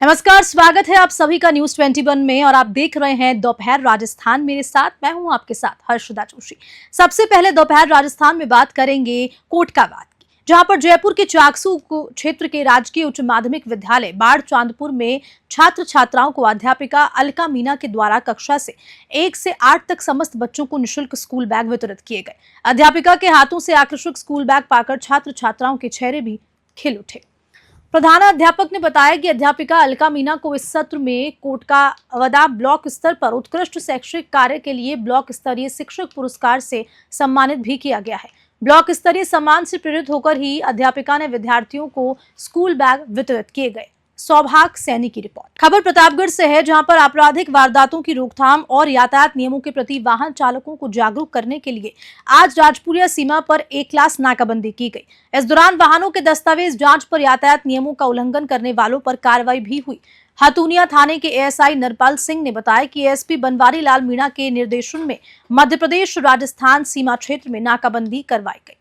नमस्कार, स्वागत है आप सभी का न्यूज 21 में और आप देख रहे हैं दोपहर राजस्थान। मेरे साथ मैं हूं आपके साथ हर्षदा जोशी। सबसे पहले दोपहर राजस्थान में बात करेंगे कोटकावाद की, जहां पर जयपुर के चाकसू क्षेत्र के राजकीय उच्च माध्यमिक विद्यालय बाढ़ चांदपुर में छात्र छात्राओं को अध्यापिका अलका मीना के द्वारा कक्षा से 1 से 8 तक समस्त बच्चों को निःशुल्क स्कूल बैग वितरित किए गए। अध्यापिका के हाथों से आकर्षक स्कूल बैग पाकर छात्र छात्राओं के चेहरे भी खिल उठे। प्रधानाध्यापक ने बताया कि अध्यापिका अलका मीना को इस सत्र में कोटकावदा ब्लॉक स्तर पर उत्कृष्ट शैक्षिक कार्य के लिए ब्लॉक स्तरीय शिक्षक पुरस्कार से सम्मानित भी किया गया है। ब्लॉक स्तरीय सम्मान से प्रेरित होकर ही अध्यापिका ने विद्यार्थियों को स्कूल बैग वितरित किए गए। सौभाग्य सैनी की रिपोर्ट। खबर प्रतापगढ़ से है, जहां पर आपराधिक वारदातों की रोकथाम और यातायात नियमों के प्रति वाहन चालकों को जागरूक करने के लिए आज राजपुरिया सीमा पर A क्लास नाकाबंदी की गई। इस दौरान वाहनों के दस्तावेज जांच पर यातायात नियमों का उल्लंघन करने वालों पर कार्रवाई भी हुई। हतूनिया थाने के ASI नरपाल सिंह ने बताया कि ASP बनवारी लाल मीणा के निर्देशन में मध्य प्रदेश राजस्थान सीमा क्षेत्र में नाकाबंदी करवाई गई।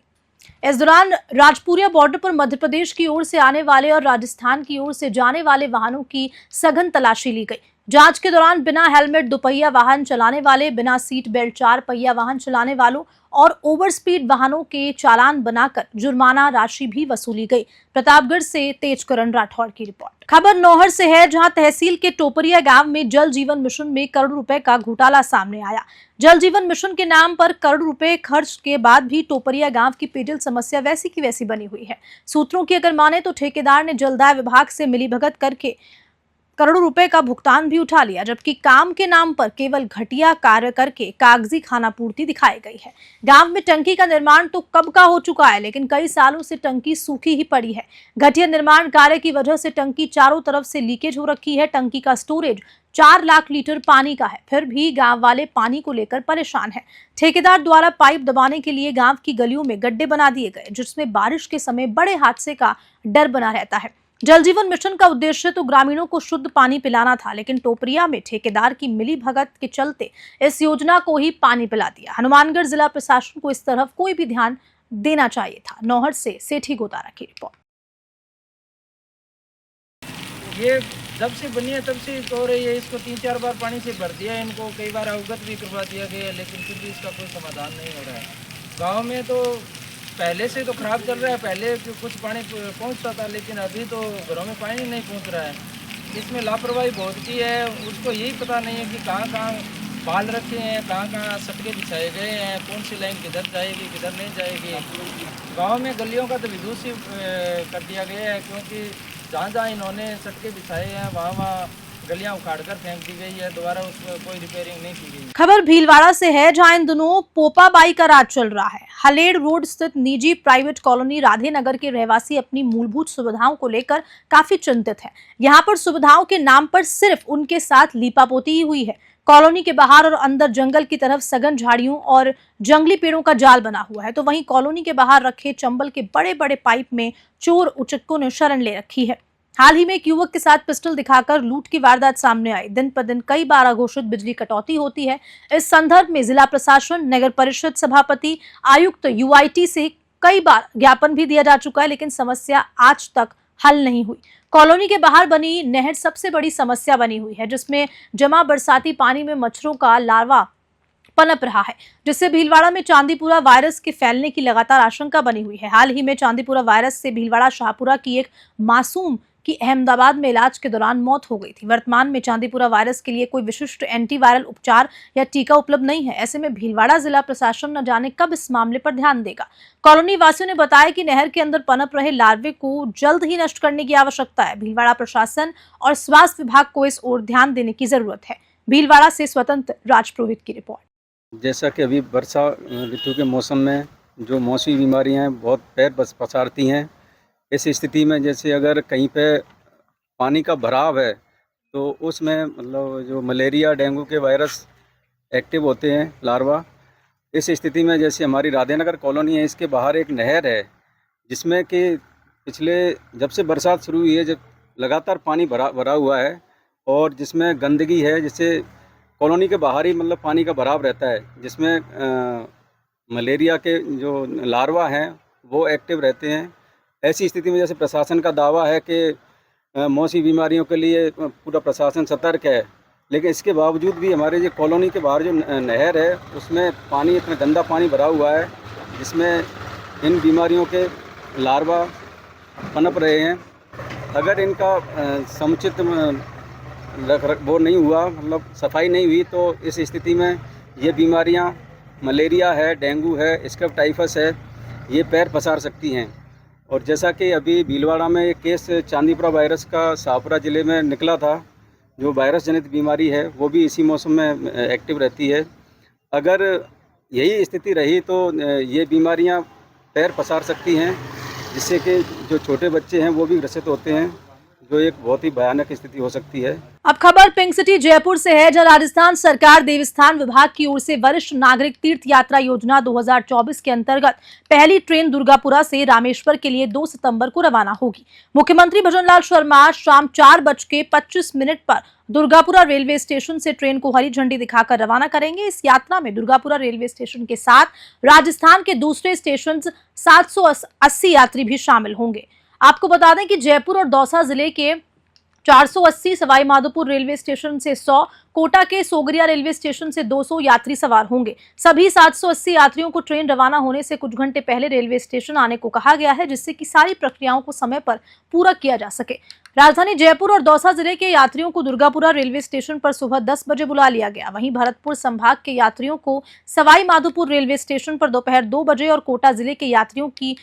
इस दौरान राजपुरिया बॉर्डर पर मध्य प्रदेश की ओर से आने वाले और राजस्थान की ओर से जाने वाले वाहनों की सघन तलाशी ली गई। जांच के दौरान बिना हेलमेट दुपहिया वाहन चलाने वाले, बिना सीट बेल्ट 4 पहिया वाहन चलाने वालों और ओवर स्पीड वाहनों के चालान बनाकर जुर्माना राशि भी वसूली गई। प्रतापगढ़ से तेजकरण राठौर की रिपोर्ट। खबर नौहर से है, जहां तहसील के टोपरिया गांव में जल जीवन मिशन में करोड़ रुपए का घोटाला सामने आया। जल जीवन मिशन के नाम पर करोड़ रुपए खर्च के बाद भी टोपरिया गांव की पेयजल समस्या वैसी की वैसी बनी हुई है। सूत्रों की अगर माने तो ठेकेदार ने जलदाय विभाग से मिलीभगत करके करोड़ों रुपए का भुगतान भी उठा लिया, जबकि काम के नाम पर केवल घटिया कार्य करके कागजी खानापूर्ति दिखाई गई है। गांव में टंकी का निर्माण तो कब का हो चुका है, लेकिन कई सालों से टंकी सूखी ही पड़ी है। घटिया निर्माण कार्य की वजह से टंकी चारों तरफ से लीकेज हो रखी है। टंकी का स्टोरेज 4 लाख लीटर पानी का है, फिर भी गांव वाले पानी को लेकर परेशान हैं। ठेकेदार द्वारा पाइप दबाने के लिए गांव की गलियों में गड्ढे बना दिए गए, जिसमें बारिश के समय बड़े हादसे का डर बना रहता है। जल जीवन मिशन का उद्देश्य तो ग्रामीणों को शुद्ध पानी पिलाना था, लेकिन टोपरिया में ठेकेदार की मिलीभगत के चलते इस योजना को ही पानी पिला दिया। हनुमानगढ़ जिला प्रशासन को इस तरफ कोई भी ध्यान देना चाहिए था। नौहर से सेठी गोतारा की रिपोर्ट। ये जब से बनी है तब से हो रही है। इसको 3-4 बार पानी से भर दिया है, इनको कई बार अवगत भी करवा दिया गया है, लेकिन फिर भी इसका कोई समाधान नहीं हो रहा है। गांव में तो पहले से तो खराब चल रहा है, पहले कुछ पानी पहुंचता था, लेकिन अभी तो घरों में पानी नहीं पहुंच रहा है। इसमें लापरवाही बहुत की है। उसको यही पता नहीं है कि कहाँ कहाँ बाल रखे हैं, कहाँ कहाँ सटके बिछाए गए हैं, कौन सी लाइन किधर जाएगी किधर नहीं जाएगी। गाँव में गलियों का तो विध्वंस ही कर दिया गया है, क्योंकि जहाँ जहाँ इन्होंने सटके बिछाए हैं वहाँ गलियां उखाड़कर फेंक दी गई है। दोबारा उसको कोई रिपेयरिंग नहीं की गई। खबर भीलवाड़ा से है, जहां इन दिनों पोपाबाई का राज चल रहा है। हलेड़ रोड स्थित निजी प्राइवेट कॉलोनी राधे नगर के रहवासी अपनी मूलभूत सुविधाओं को लेकर काफी चिंतित हैं। यहां पर सुविधाओं के नाम पर सिर्फ उनके साथ लीपापोती ही हुई है। कॉलोनी के बाहर और अंदर जंगल की तरफ सघन झाड़ियों और जंगली पेड़ों का जाल बना हुआ है, तो वहीं कॉलोनी के बाहर रखे चंबल के बड़े बड़े पाइप में चोर उचक्कों ने शरण ले रखी है। हाल ही में एक युवक के साथ पिस्टल दिखाकर लूट की वारदात सामने आई। दिन पर दिन कई बार अघोषित बिजली कटौती होती है। इस संदर्भ में जिला प्रशासन, नगर परिषद सभापति, आयुक्त, UIT से कई बार ज्ञापन भी दिया जा चुका है, लेकिन समस्या आज तक हल नहीं हुई। कॉलोनी के बाहर बनी नहर सबसे बड़ी समस्या बनी हुई है, जिसमें जमा बरसाती पानी में मच्छरों का लार्वा पनप रहा है, जिससे भीलवाड़ा में चांदीपुरा वायरस के फैलने की लगातार आशंका बनी हुई है। हाल ही में चांदीपुरा वायरस से भीलवाड़ा शाहपुरा की एक मासूम की अहमदाबाद में इलाज के दौरान मौत हो गई थी। वर्तमान में चांदीपुरा वायरस के लिए कोई विशिष्ट एंटीवायरल उपचार या टीका उपलब्ध नहीं है। ऐसे में भीलवाड़ा जिला प्रशासन न जाने कब इस मामले पर ध्यान देगा। कॉलोनी वासियों ने बताया कि नहर के अंदर पनप रहे लार्वे को जल्द ही नष्ट करने की आवश्यकता है। भीलवाड़ा प्रशासन और स्वास्थ्य विभाग को इस ओर ध्यान देने की जरूरत है। भीलवाड़ा से स्वतंत्र राजपुरोहित की रिपोर्ट। जैसा कि अभी वर्षा ऋतु के मौसम में जो मौसमी बीमारियां बहुत पैर पसारती हैं, इस स्थिति में जैसे अगर कहीं पे पानी का भराव है तो उसमें मतलब जो मलेरिया, डेंगू के वायरस एक्टिव होते हैं, लार्वा। इस स्थिति में जैसे हमारी राधेनगर कॉलोनी है, इसके बाहर एक नहर है जिसमें कि पिछले जब से बरसात शुरू हुई है, जब लगातार पानी भरा हुआ है और जिसमें गंदगी है, जिससे कॉलोनी के बाहर ही मतलब पानी का भराव रहता है, जिसमें मलेरिया के जो लार्वा हैं वो एक्टिव रहते हैं। ऐसी स्थिति में जैसे प्रशासन का दावा है कि मौसमी बीमारियों के लिए पूरा प्रशासन सतर्क है, लेकिन इसके बावजूद भी हमारे जो कॉलोनी के बाहर जो नहर है उसमें पानी, इतना गंदा पानी भरा हुआ है जिसमें इन बीमारियों के लार्वा पनप रहे हैं। अगर इनका समुचित वो नहीं हुआ, मतलब सफाई नहीं हुई, तो इस स्थिति में ये बीमारियां, मलेरिया है, डेंगू है, स्कब टाइफस है, ये पैर पसार सकती हैं। और जैसा कि अभी भीलवाड़ा में एक केस चांदीपुरा वायरस का शाहपुरा ज़िले में निकला था, जो वायरस जनित बीमारी है वो भी इसी मौसम में एक्टिव रहती है। अगर यही स्थिति रही तो ये बीमारियां पैर पसार सकती हैं, जिससे कि जो छोटे बच्चे हैं वो भी ग्रसित होते हैं, जो एक बहुत ही भयानक स्थिति हो सकती है। अब खबर पिंक सिटी जयपुर से है, जहां राजस्थान सरकार देवस्थान विभाग की ओर से वरिष्ठ नागरिक तीर्थ यात्रा योजना 2024 के अंतर्गत पहली ट्रेन दुर्गापुरा से रामेश्वर के लिए 2 सितंबर को रवाना होगी। मुख्यमंत्री भजनलाल शर्मा शाम 4:25 पर दुर्गापुरा रेलवे स्टेशन से ट्रेन को हरी झंडी दिखाकर रवाना करेंगे। इस यात्रा में दुर्गापुरा रेलवे स्टेशन के साथ राजस्थान के दूसरे स्टेशन 780 यात्री भी शामिल होंगे। आपको बता दें कि जयपुर और दौसा जिले के 480, सवाई माधोपुर रेलवे स्टेशन से 100, कोटा के सोगरिया रेलवे स्टेशन से 200 यात्री सवार होंगे। सभी 780 यात्रियों को ट्रेन रवाना होने से कुछ घंटे पहले रेलवे स्टेशन आने को कहा गया है, जिससे कि सारी प्रक्रियाओं को समय पर पूरा किया जा सके। राजधानी जयपुर और दौसा जिले के यात्रियों को दुर्गापुरा रेलवे स्टेशन पर सुबह 10 बजे बुला लिया गया। वहीं भरतपुर संभाग के यात्रियों को सवाई माधोपुर रेलवे स्टेशन पर दोपहर 2 बजे और कोटा जिले के यात्रियों की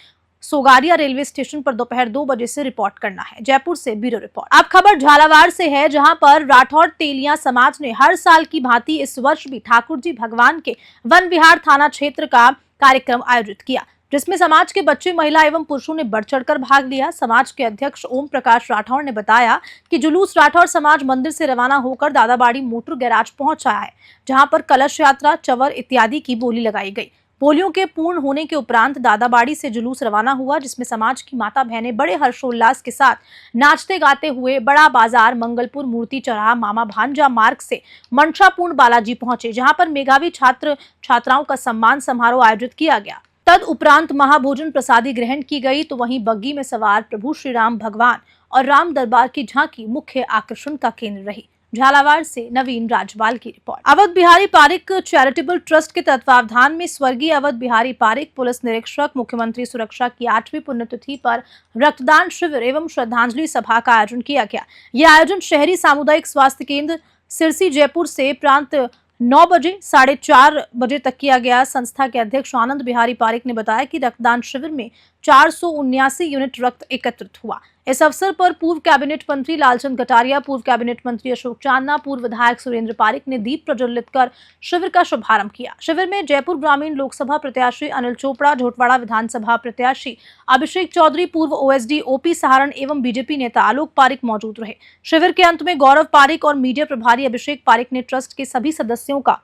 सोगारिया रेलवे स्टेशन पर दोपहर 2 बजे से रिपोर्ट करना है। जयपुर से ब्यूरो रिपोर्ट। अब खबर झालावाड़ से है, जहां पर राठौड़ तेलिया समाज ने हर साल की भांति इस वर्ष भी ठाकुर जी भगवान के वन विहार थाना क्षेत्र का कार्यक्रम आयोजित किया, जिसमें समाज के बच्चे, महिला एवं पुरुषों ने बढ़ चढ़कर भाग लिया। समाज के अध्यक्ष ओम प्रकाश राठौड़ ने बताया कि जुलूस राठौड़ समाज मंदिर से रवाना होकर दादाबाड़ी मोटर गैराज पहुंचा है, जहां पर कलश यात्रा, चवर इत्यादि की बोली लगाई गई। बोलियों के पूर्ण होने के उपरांत दादाबाड़ी से जुलूस रवाना हुआ, जिसमें समाज की माता बहनें बड़े हर्षोल्लास के साथ नाचते गाते हुए बड़ा बाजार, मंगलपुर, मूर्ति चौराहा, मामा भांजा मार्ग से मनसापूर्ण बालाजी पहुंचे, जहां पर मेधावी छात्र छात्राओं का सम्मान समारोह आयोजित किया गया। तद उपरांत महाभोजन प्रसादी ग्रहण की गई, तो वहीं बग्गी में सवार प्रभु श्री राम भगवान और राम दरबार की झांकी मुख्य आकर्षण का केंद्र रही। झालावाड़ से नवीन राजवाल की रिपोर्ट। अवध बिहारी पारिक चैरिटेबल ट्रस्ट के तत्वावधान में स्वर्गीय अवध बिहारी पारिक पुलिस निरीक्षक मुख्यमंत्री सुरक्षा की 8वीं पुण्यतिथि पर रक्तदान शिविर एवं श्रद्धांजलि सभा का आयोजन किया गया। यह आयोजन शहरी सामुदायिक स्वास्थ्य केंद्र सिरसी जयपुर से प्रांत 9 बजे 4:30 बजे तक किया गया। संस्था के अध्यक्ष आनंद बिहारी पारिक ने बताया कि रक्तदान शिविर में 479 यूनिट रक्त एकत्रित हुआ। इस अवसर पर पूर्व कैबिनेट मंत्री लालचंद कटारिया, पूर्व कैबिनेट मंत्री अशोक चांदना, पूर्व विधायक सुरेंद्र पारिक ने दीप प्रज्वलित कर शिविर का शुभारंभ किया। शिविर में जयपुर ग्रामीण लोकसभा प्रत्याशी अनिल चोपड़ा, झोटवाड़ा विधानसभा प्रत्याशी अभिषेक चौधरी, पूर्व ओएसडी ओपी सहारण एवं बीजेपी नेता आलोक पारिक मौजूद रहे। शिविर के अंत में गौरव पारिक और मीडिया प्रभारी अभिषेक पारिक ने ट्रस्ट के सभी सदस्यों का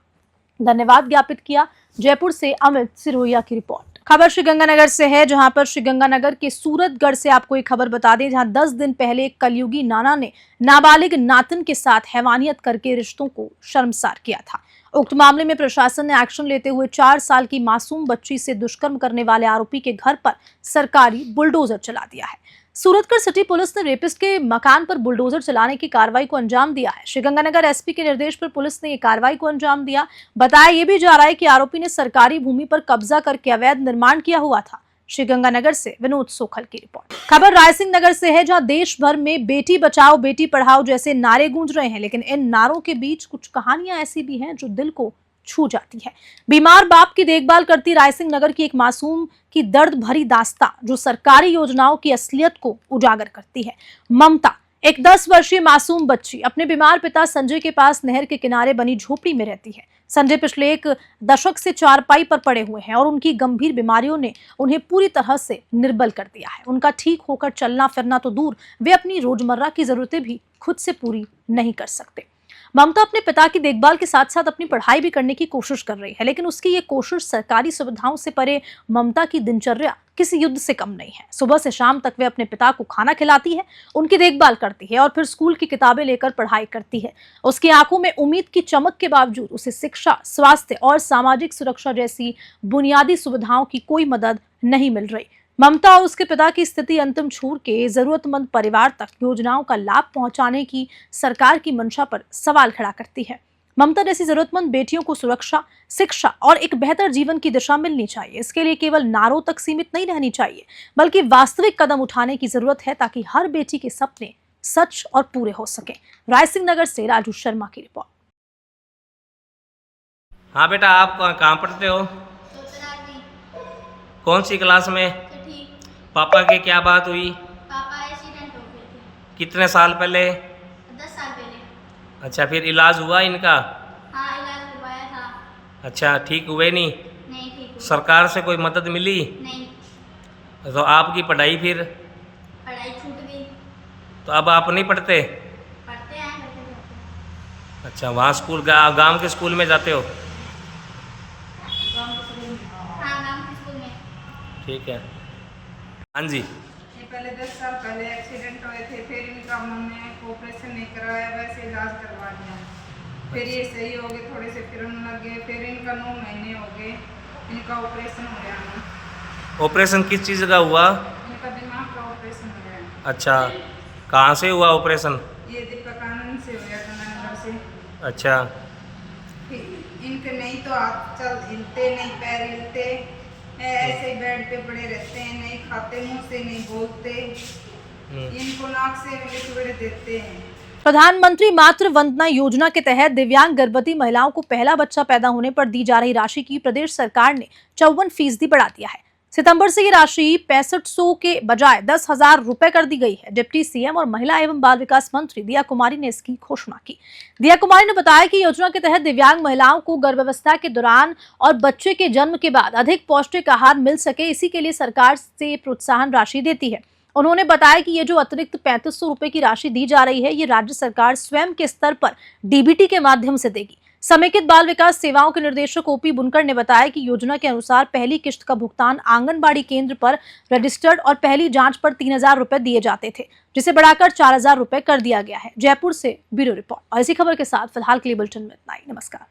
धन्यवाद ज्ञापित किया। जयपुर से अमित सिरोहिया की रिपोर्ट। खबर श्रीगंगानगर से है, जहां पर श्रीगंगानगर के सूरतगढ़ से आपको एक खबर बता दें, जहां 10 दिन पहले एक कलयुगी नाना ने नाबालिग नातिन के साथ हैवानियत करके रिश्तों को शर्मसार किया था। उक्त मामले में प्रशासन ने एक्शन लेते हुए 4 साल की मासूम बच्ची से दुष्कर्म करने वाले आरोपी के घर पर सरकारी बुलडोजर चला दिया है। सूरतगढ़ सिटी पुलिस ने रेपिस्ट के मकान पर बुलडोजर चलाने की कार्रवाई को अंजाम दिया है। श्रीगंगानगर एसपी के निर्देश पर पुलिस ने ये कार्रवाई को अंजाम दिया। बताया ये भी जा रहा है कि आरोपी ने सरकारी भूमि पर कब्जा करके अवैध निर्माण किया हुआ था। श्रीगंगानगर से विनोद सोखल की रिपोर्ट। खबर रायसिंह नगर से है, जहां देश भर में बेटी बचाओ बेटी पढ़ाओ जैसे नारे गूंज रहे हैं, लेकिन इन नारों के बीच कुछ कहानियां ऐसी भी हैं जो दिल को छू जाती है। बीमार बाप की देखभाल करती रायसिंह नगर की एक मासूम की दर्द भरी दास्तां, जो सरकारी योजनाओं की असलियत को उजागर करती है। ममता, एक 10 वर्षीय मासूम बच्ची, अपने बीमार पिता संजय के पास नहर के किनारे बनी झोपड़ी में रहती है। संजय पिछले 1 दशक से चारपाई पर पड़े हुए हैं और उनकी गंभीर बीमारियों ने उन्हें पूरी तरह से निर्बल कर दिया है। उनका ठीक होकर चलना फिरना तो दूर, वे अपनी रोजमर्रा की जरूरतें भी खुद से पूरी नहीं कर सकते। ममता अपने पिता की देखभाल के साथ साथ अपनी पढ़ाई भी करने की कोशिश कर रही है, लेकिन उसकी ये कोशिश सरकारी सुविधाओं से परे ममता की दिनचर्या किसी युद्ध से कम नहीं है। सुबह से शाम तक वे अपने पिता को खाना खिलाती है, उनकी देखभाल करती है और फिर स्कूल की किताबें लेकर पढ़ाई करती है। उसकी आंखों में उम्मीद की चमक के बावजूद उसे शिक्षा, स्वास्थ्य और सामाजिक सुरक्षा जैसी बुनियादी सुविधाओं की कोई मदद नहीं मिल रही। ममता और उसके पिता की स्थिति अंतिम छोर के जरूरतमंद परिवार तक योजनाओं का लाभ पहुंचाने की सरकार की मंशा पर सवाल खड़ा करती है। ममता जैसी जरूरतमंद बेटियों को सुरक्षा, शिक्षा और एक बेहतर जीवन की दिशा मिलनी चाहिए। इसके लिए केवल नारों तक सीमित नहीं रहनी चाहिए, बल्कि वास्तविक कदम उठाने की जरूरत है ताकि हर बेटी के सपने सच और पूरे हो सके। रायसिंह नगर से राजू शर्मा की रिपोर्ट। हाँ बेटा, आप कहाँ पढ़ते हो? कौन सी क्लास में? पापा के क्या बात हुई? पापा एक्सीडेंट हो गए थे कितने साल पहले? 10 साल पहले। अच्छा, फिर इलाज हुआ इनका? हाँ, इलाज करवाया था। अच्छा, ठीक हुए नहीं? नहीं ठीक हुआ। सरकार से कोई मदद मिली? नहीं, तो आपकी पढ़ाई फिर? पढ़ाई छूट गई। तो अब आप नहीं पढ़ते? पढ़ते हैं, पढ़ते। अच्छा, वहाँ स्कूल गांव के स्कूल में जाते हो? हाँ, गाँव के स्कूल में। ठीक है। हाँ जी। ये पहले 10 साल पहले एक्सीडेंट हुए थे, फिर इनका हमने ऑपरेशन नहीं करवाया, वैसे इलाज करवा दिया। फिर ये सही हो गए, थोड़े से फिरने लग गए, फिर इनका 9 महीने हो गए, इनका ऑपरेशन हो गया ना। ऑपरेशन किस चीज़ का हुआ? इनका दिमाग का ऑपरेशन हो गया। अच्छा, कहाँ से हुआ ऑपरेशन? ये दीपक आनंद से हो गया, गंगानगर से। अच्छा। फिर इनके नहीं तो हाथ चल हिलते, नहीं पैर हिलते, ऐसे ही बेड पे पड़े रहते हैं, नहीं खाते, मुंह से नहीं बोलते, इनको नाक से लिक्विड देते हैं। प्रधानमंत्री मातृ वंदना योजना के तहत दिव्यांग गर्भवती महिलाओं को पहला बच्चा पैदा होने पर दी जा रही राशि की प्रदेश सरकार ने 54% बढ़ा दिया है। सितंबर से ये राशि 6500 के बजाय 10,000 रुपए कर दी गई है। डिप्टी सीएम और महिला एवं बाल विकास मंत्री दिया कुमारी ने इसकी घोषणा की। दिया कुमारी ने बताया कि योजना के तहत दिव्यांग महिलाओं को गर्भावस्था के दौरान और बच्चे के जन्म के बाद अधिक पौष्टिक आहार मिल सके, इसी के लिए सरकार से प्रोत्साहन राशि देती है। उन्होंने बताया कि ये जो अतिरिक्त 3500 रुपए की राशि दी जा रही है, ये राज्य सरकार स्वयं के स्तर पर डीबीटी के माध्यम से देगी। समेकित बाल विकास सेवाओं के निदेशक ओपी बुनकर ने बताया कि योजना के अनुसार पहली किश्त का भुगतान आंगनबाड़ी केंद्र पर रजिस्टर्ड और पहली जांच पर 3,000 रुपए दिए जाते थे, जिसे बढ़ाकर 4,000 रुपए कर दिया गया है। जयपुर से ब्यूरो रिपोर्ट। और इसी खबर के साथ फिलहाल के लिए बुलेटिन में इतना ही। नमस्कार।